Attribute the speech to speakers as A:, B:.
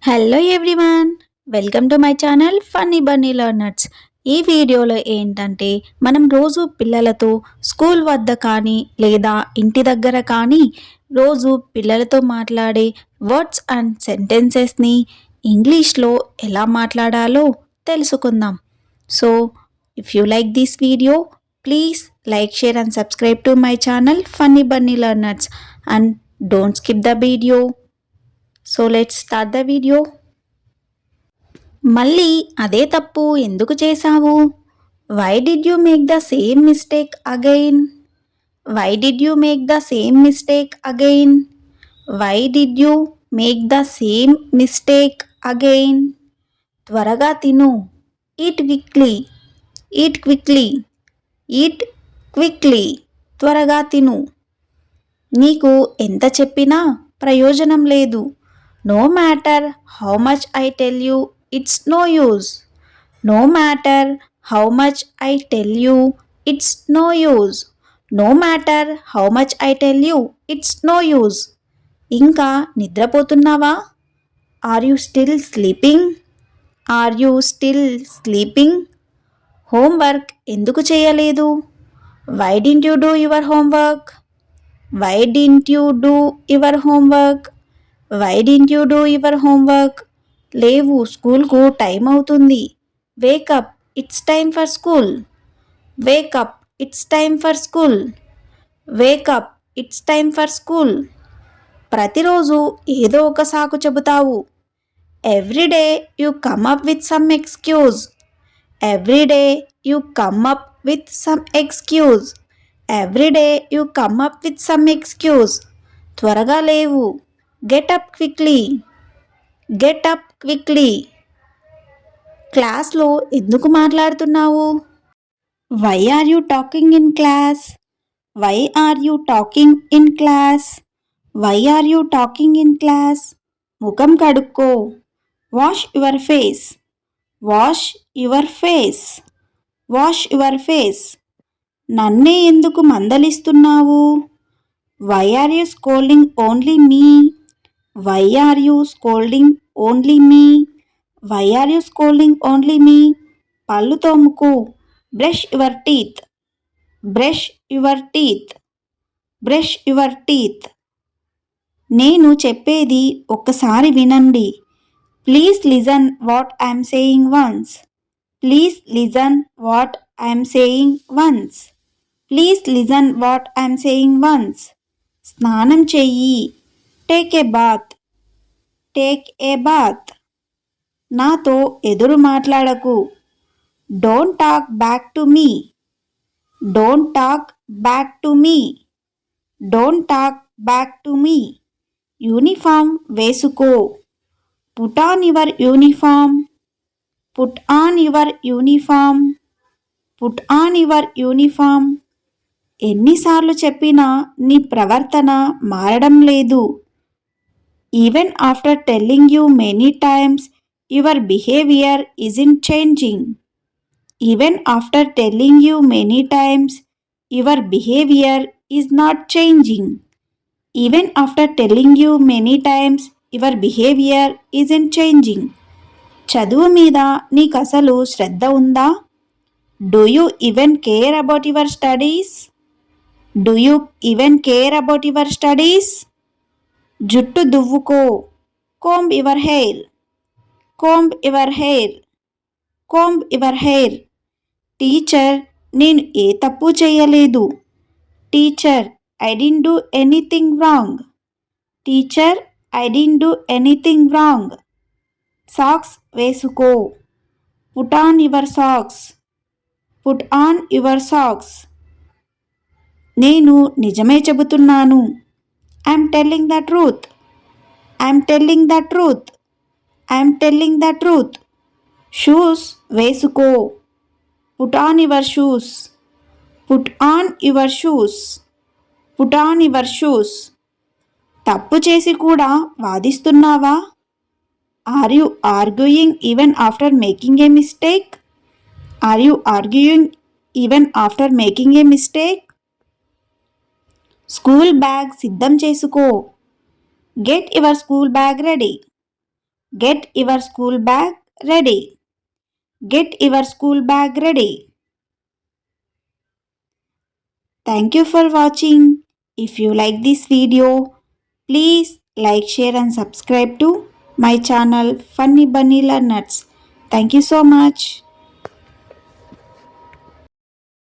A: Hello everyone, welcome to my channel funny bunny learners. ఈ వీడియోలో ఏంటంటే మనం రోజు పిల్లలతో స్కూల్ వద్ద కానీ లేదా ఇంటి దగ్గర కానీ రోజు పిల్లలతో మాట్లాడే వర్డ్స్ అండ్ సెంటెన్సెస్ని ఇంగ్లీష్లో ఎలా మాట్లాడాలో తెలుసుకుందాం. So if you like this video, please like, share and subscribe to my channel funny bunny learners and don't skip the video. So let's start the video. మళ్ళీ అదే తప్పు ఎందుకు చేశావు? Why did you make the same mistake again? Why did you make the same mistake again? Why did you make the same mistake again? త్వరగా తిను. Eat quickly. Eat quickly. Eat quickly. త్వరగా తిను. నీకు ఎంత చెప్పినా ప్రయోజనం లేదు. No matter how much I tell you, it's no use. No matter how much I tell you, it's no use. No matter how much I tell you, it's no use. ఇంకా నిద్రపోతున్నావా? Are you still sleeping? Are you still sleeping? Homework ఎందుకు చేయలేదు? Why didn't you do your homework? Why didn't you do your homework? Why didn't you do your homework? లేవు, స్కూల్కు time అవుతుంది. Wake up, it's time for school. Wake up, it's time for school. Wake up, it's time for school. ప్రతిరోజు ఏదో ఒక సాకు చెబుతావు. Every day you come up with some excuse. Every day you come up with some excuse. Every day you come up with some excuse. త్వరగా లేవు. Get up quickly. Get up quickly. క్లాస్లో ఎందుకు మాట్లాడుతున్నావు? Why are you talking in class? Why are you talking in class? Why are you talking in class? ముఖం కడుక్కో. Wash your face. Wash your face. Wash your face. నన్నే ఎందుకు మందలిస్తున్నావు? Why are you scolding only me? Why are you scolding only me? Why are you scolding only me? పళ్ళు తోముకో. Brush your teeth. Brush your teeth. Brush your teeth. నేను చెప్పేది ఒక్కసారి వినండి. Please listen what I'm saying once. Please listen what I'm saying once. Please listen what I'm saying once. స్నానం చెయ్యి. Take a bath. Take a bath. నాతో ఎదురు మాట్లాడకు. Don't talk back to me. Don't talk back to me. Don't talk back to me. Uniform వేసుకో. Put on your uniform. Put on your uniform. Put on your uniform. ఎన్నిసార్లు చెప్పినా నీ ప్రవర్తన మారడం లేదు. Even after telling you many times, your behaviour isn't changing. Even after telling you many times, your behavior is not changing. Even after telling you many times, your behavior isn't changing. చదువు మీద నీకు అసలు శ్రద్ధ ఉందా? Do you even care about your studies? Do you even care about your studies? జుట్టు దువ్వుకో. Comb your hair. Comb your hair. Comb your hair. Teacher, నేను ఏ తప్పు చేయలేదు. Teacher, I didn't do anything wrong. Teacher, I didn't do anything wrong. Socks వేసుకో. Put on your socks. Put on your socks. నేను నిజమే చెబుతున్నాను. I'm telling the truth. I'm telling the truth. I'm telling the truth. Shoes వేసుకో. Put on your shoes. Put on your shoes. Put on your shoes. తప్పు చేసి కూడా వాదిస్తున్నావా? Are you arguing even after making a mistake? Are you arguing even after making a mistake? School bag సిద్ధం చేసుకో. Get your school bag ready. Get your school bag ready. Get your school bag ready. Thank you for watching. If you like this video, please like, share and subscribe to my channel Funny Bunny Learners. Thank you so much.